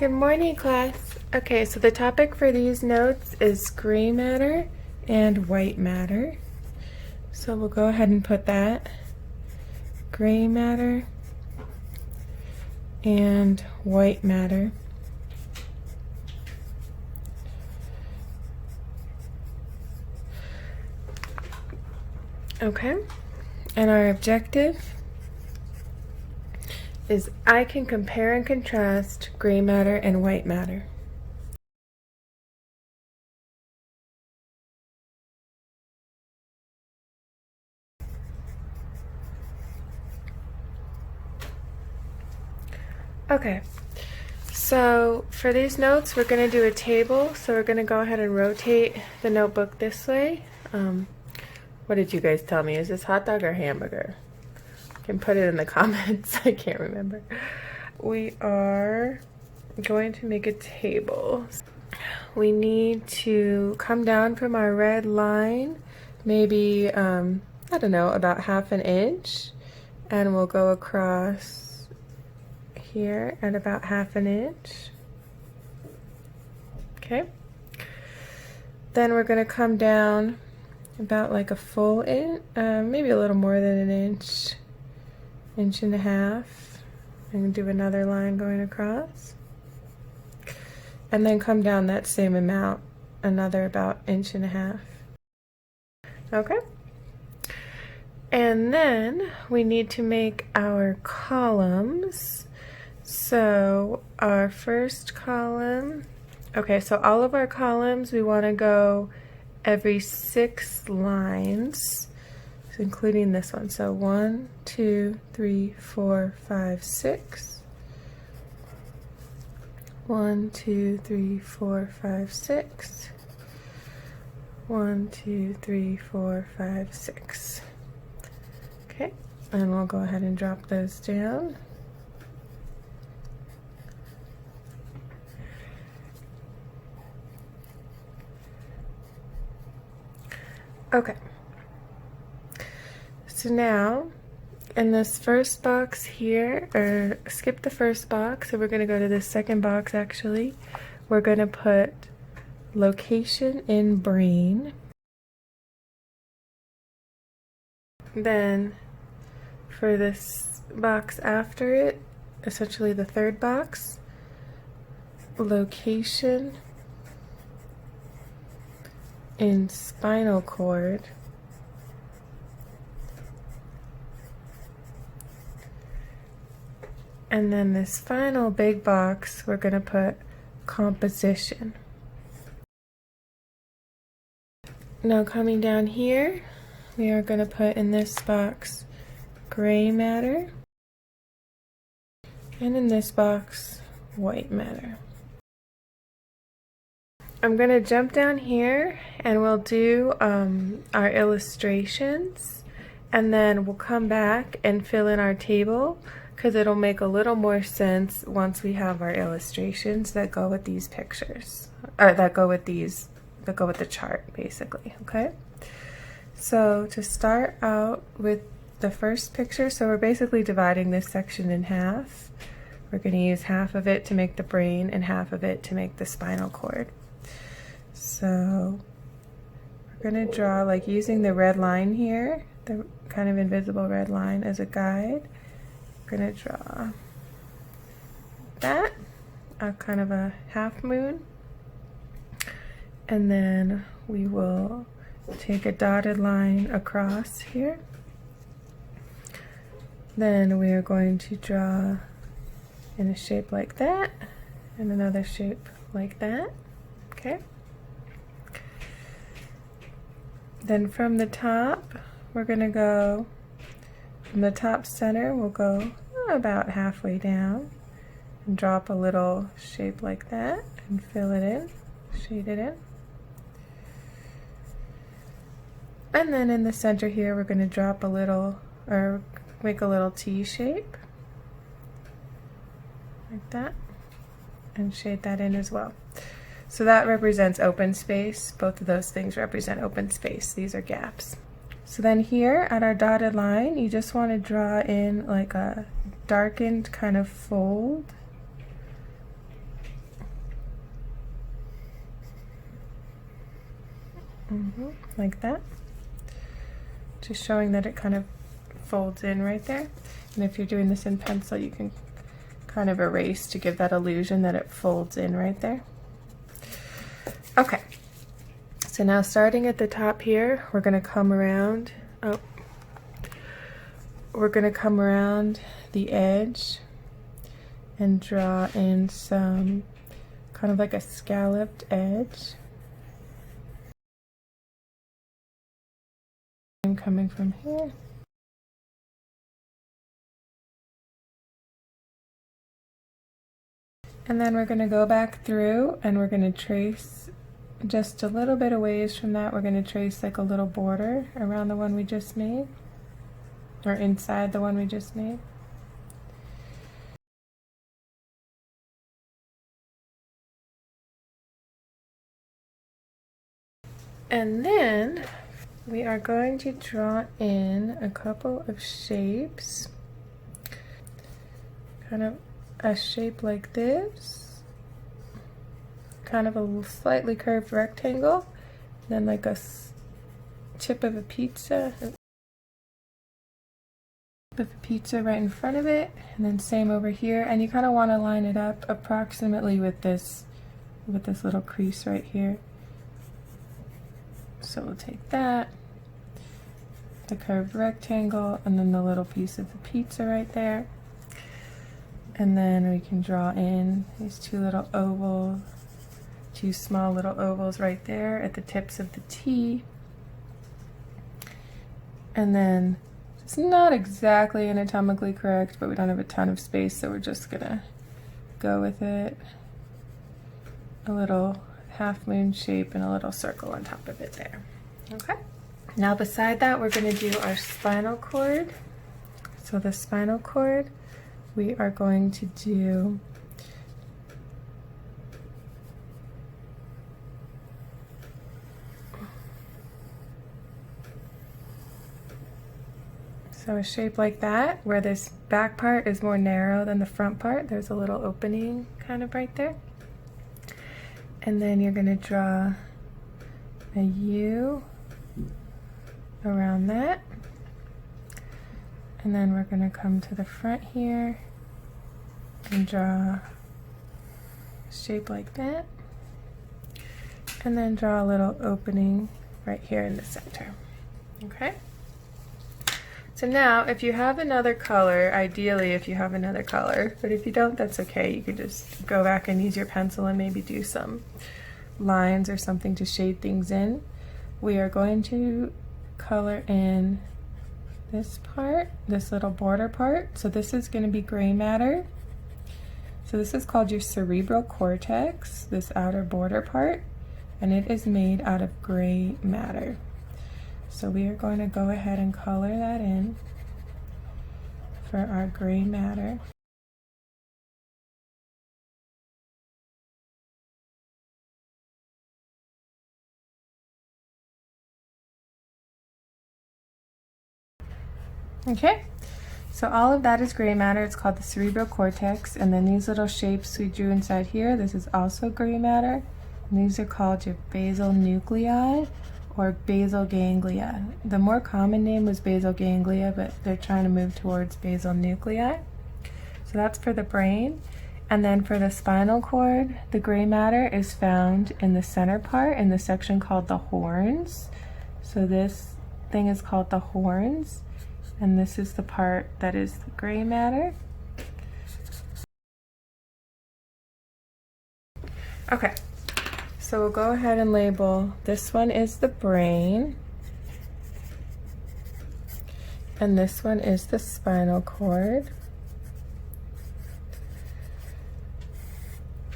Good morning, class. Okay, so the topic for these notes is gray matter and white matter. So we'll go ahead and put that. Gray matter and white matter. Okay, and our objective is I can compare and contrast gray matter and white matter. Okay, so for these notes, we're going to do a table. So we're going to go ahead and rotate the notebook this way. What did you guys tell me? Is this hot dog or hamburger? You can put it in the comments. I can't remember. We are going to make a table. We need to come down from our red line, maybe, I don't know, about ½ an inch. And we'll go across here at about ½ an inch. Okay. Then we're going to come down about like a full inch, maybe a little more than an inch, inch and a half, and do another line going across, and then come down that same amount, another about inch and a half. Okay, and then we need to make our columns. So our first column, okay, so all of our columns we want to go every 6 lines, so including this one. So 1, 2, 3, 4, 5, 6. 1, 2, 3, 4, 5, 6. 1, 2, 3, 4, 5, 6. Okay, and we'll go ahead and drop those down. Okay, so now in this first box here, or skip the first box, so we're going to go to the second box actually. We're going to put location in brain. Then for this box after it, essentially the third box, location in spinal cord. And then this final big box, we're going to put composition. Now coming down here, we are going to put in this box gray matter, and in this box white matter. I'm going to jump down here and we'll do our illustrations, and then we'll come back and fill in our table, because it'll make a little more sense once we have our illustrations that go with these pictures, or that go with the chart basically. Okay, so to start out with the first picture, so we're basically dividing this section in half. We're going to use half of it to make the brain and half of it to make the spinal cord. So we're going to draw, like, using the red line here, the kind of invisible red line as a guide. We're going to draw that, a kind of a half moon, and then we will take a dotted line across here. Then we are going to draw in a shape like that, and another shape like that. Okay. Then from the top, we're going to go from the top center, we'll go about halfway down and drop a little shape like that and fill it in, shade it in. And then in the center here, we're going to drop a little, or make a little T shape like that, and shade that in as well. So that represents open space. Both of those things represent open space. These are gaps. So then here at our dotted line, you just want to draw in like a darkened kind of fold Like that. Just showing that it kind of folds in right there. And if you're doing this in pencil, you can kind of erase to give that illusion that it folds in right there. Okay, so now starting at the top here, we're going to come around. We're going to come around the edge and draw in some kind of like a scalloped edge. I'm coming from here. And then we're going to go back through and we're going to trace just a little bit of ways from that. We're going to trace like a little border around the one we just made, or inside the one we just made. And then we are going to draw in a couple of shapes, kind of a shape like this, kind of a slightly curved rectangle, then like a tip of a pizza right in front of it, and then same over here. And you kind of want to line it up approximately with this little crease right here. So we'll take that, the curved rectangle, and then the little piece of the pizza right there. And then we can draw in these two small little ovals right there at the tips of the T. And then it's not exactly anatomically correct, but we don't have a ton of space, so we're just gonna go with it. A little half moon shape and a little circle on top of it there. Okay. Now beside that, we're gonna do our spinal cord. So the spinal cord, we are going to do a shape like that, where this back part is more narrow than the front part. There's a little opening kind of right there. And then you're going to draw a U around that. And then we're going to come to the front here and draw a shape like that. And then draw a little opening right here in the center. Okay? So now, if you have another color, ideally if you have another color, but if you don't, that's okay. You can just go back and use your pencil and maybe do some lines or something to shade things in. We are going to color in this part, this little border part. So this is going to be gray matter. So this is called your cerebral cortex, this outer border part, and it is made out of gray matter. So we are going to go ahead and color that in for our gray matter. Okay, so all of that is gray matter. It's called the cerebral cortex, and then these little shapes we drew inside here, this is also gray matter, and these are called your basal nuclei or basal ganglia. The more common name was basal ganglia, but they're trying to move towards basal nuclei. So that's for the brain. And then for the spinal cord, the gray matter is found in the center part in the section called the horns. So this thing is called the horns, and this is the part that is the gray matter. Okay. So we'll go ahead and label, this one is the brain, and this one is the spinal cord.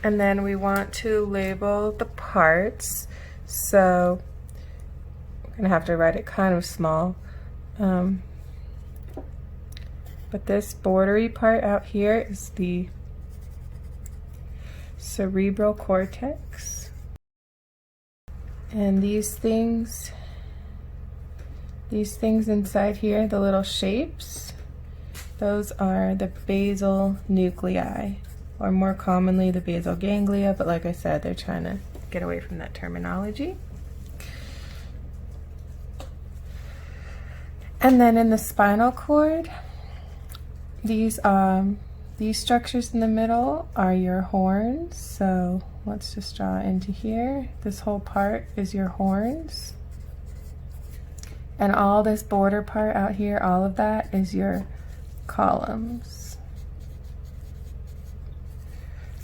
And then we want to label the parts, so I'm gonna have to write it kind of small. But this bordery part out here is the cerebral cortex. And these things inside here, the little shapes, those are the basal nuclei, or more commonly the basal ganglia, but like I said, they're trying to get away from that terminology. And then in the spinal cord, these structures in the middle are your horns. So let's just draw into here. This whole part is your horns. And all this border part out here, all of that is your columns.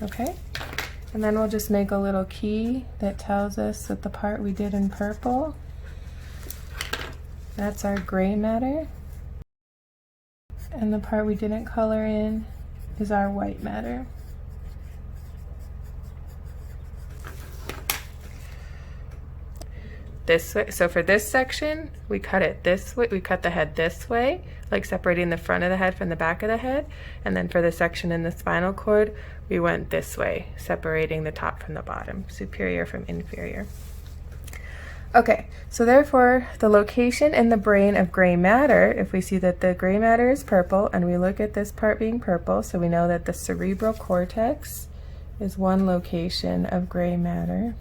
Okay? And then we'll just make a little key that tells us that the part we did in purple, that's our gray matter. And the part we didn't color in is our white matter. This way. So for this section, we cut it this way. We cut the head this way, like separating the front of the head from the back of the head. And then for the section in the spinal cord, we went this way, separating the top from the bottom, superior from inferior. Okay, so therefore, the location in the brain of gray matter, if we see that the gray matter is purple, and we look at this part being purple, so we know that the cerebral cortex is one location of gray matter.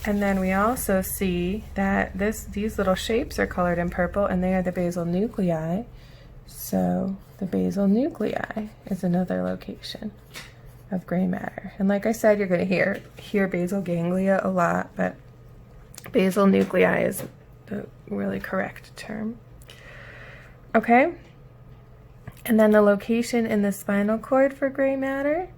And then we also see that these little shapes are colored in purple, and they are the basal nuclei. So the basal nuclei is another location of gray matter. And like I said, you're going to hear basal ganglia a lot, but basal nuclei is the really correct term. Okay? And then the location in the spinal cord for gray matter.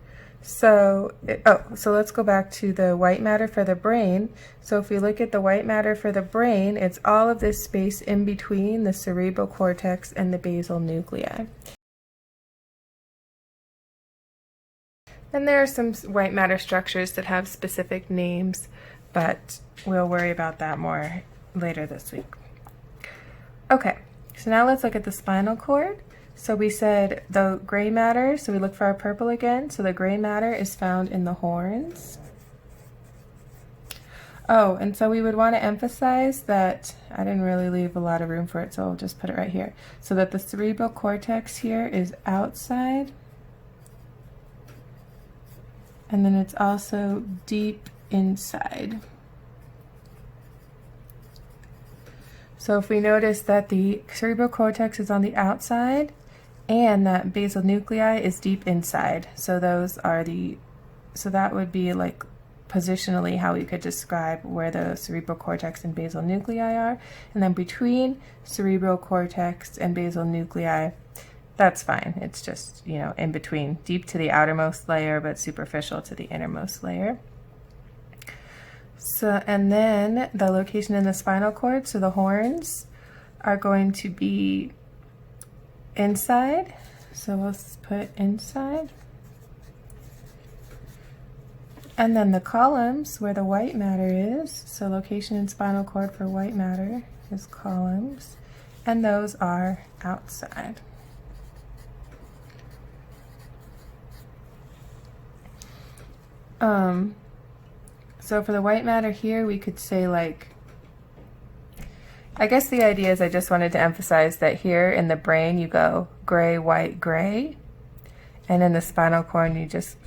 So let's go back to the white matter for the brain. So if we look at the white matter for the brain, it's all of this space in between the cerebral cortex and the basal nuclei. And there are some white matter structures that have specific names, but we'll worry about that more later this week. Okay, so now let's look at the spinal cord. So we said the gray matter, so we look for our purple again. So the gray matter is found in the horns. Oh, and so we would want to emphasize that, I didn't really leave a lot of room for it, so I'll just put it right here. So that the cerebral cortex here is outside. And then it's also deep inside. So if we notice that the cerebral cortex is on the outside and that basal nuclei is deep inside, so that would be like positionally how we could describe where the cerebral cortex and basal nuclei are. And then between cerebral cortex and basal nuclei, that's fine. It's just, in between, deep to the outermost layer, but superficial to the innermost layer. So, and then the location in the spinal cord, so the horns are going to be inside. So let's put inside. And then the columns where the white matter is, so location in spinal cord for white matter is columns, and those are outside. So for the white matter here, we could say I guess the idea is I just wanted to emphasize that here in the brain you go gray, white, gray, and in the spinal cord you just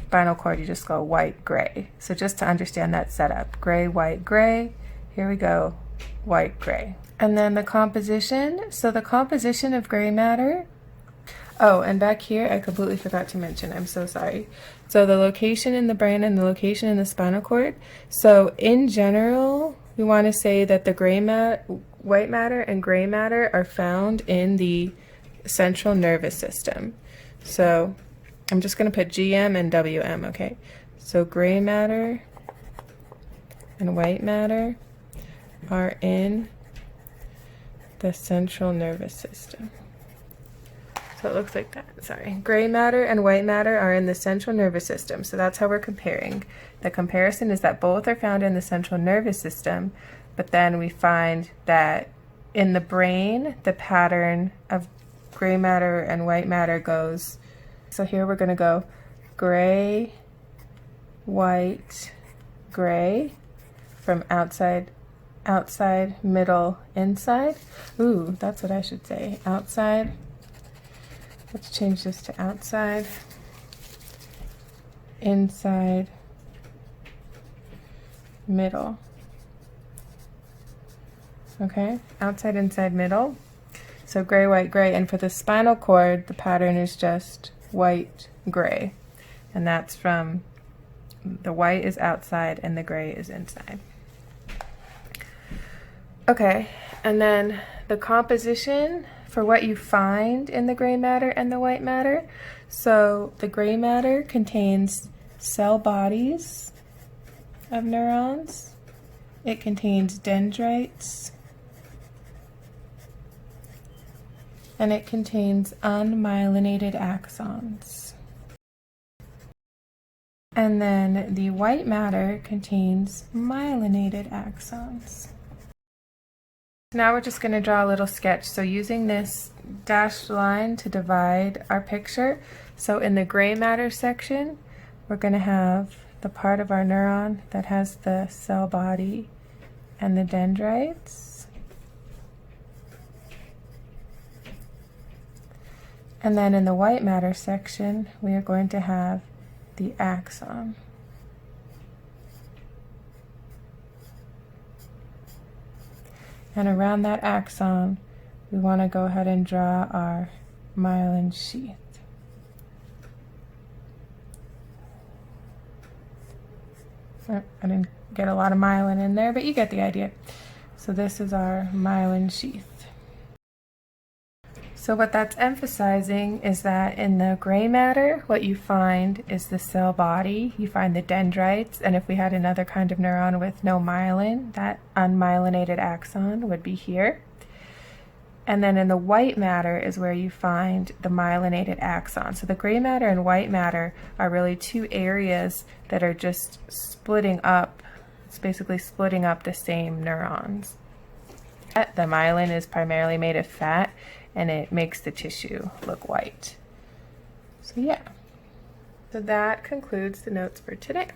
go white, gray. So just to understand that setup, gray, white, gray, here we go, white, gray. And then the composition, so the composition of gray matter, oh, and back here I completely forgot to mention, I'm so sorry. So the location in the brain and the location in the spinal cord. So in general, we want to say that the white matter and gray matter are found in the central nervous system. So I'm just going to put GM and WM, okay? So gray matter and white matter are in the central nervous system. So it looks like that, sorry. Gray matter and white matter are in the central nervous system. So that's how we're comparing. The comparison is that both are found in the central nervous system, but then we find that in the brain, the pattern of gray matter and white matter goes, so here we're gonna go gray, white, gray, from outside, middle, inside. Ooh, that's what I should say, outside. Let's change this to outside, inside, middle. okay? Outside, inside, middle. So gray, white, gray. And for the spinal cord, the pattern is just white, gray. And that's from the white is outside and the gray is inside. Okay, and then the composition for what you find in the gray matter and the white matter. So the gray matter contains cell bodies of neurons. It contains dendrites. And it contains unmyelinated axons. And then the white matter contains myelinated axons. Now we're just going to draw a little sketch. So using this dashed line to divide our picture. So in the gray matter section, we're going to have the part of our neuron that has the cell body and the dendrites. And then in the white matter section, we are going to have the axon. And around that axon, we want to go ahead and draw our myelin sheath. Oh, I didn't get a lot of myelin in there, but you get the idea. So this is our myelin sheath. So what that's emphasizing is that in the gray matter, what you find is the cell body, you find the dendrites, and if we had another kind of neuron with no myelin, that unmyelinated axon would be here. And then in the white matter is where you find the myelinated axon. So the gray matter and white matter are really two areas that are just splitting up. It's basically splitting up the same neurons. The myelin is primarily made of fat, and it makes the tissue look white. So yeah. So that concludes the notes for today.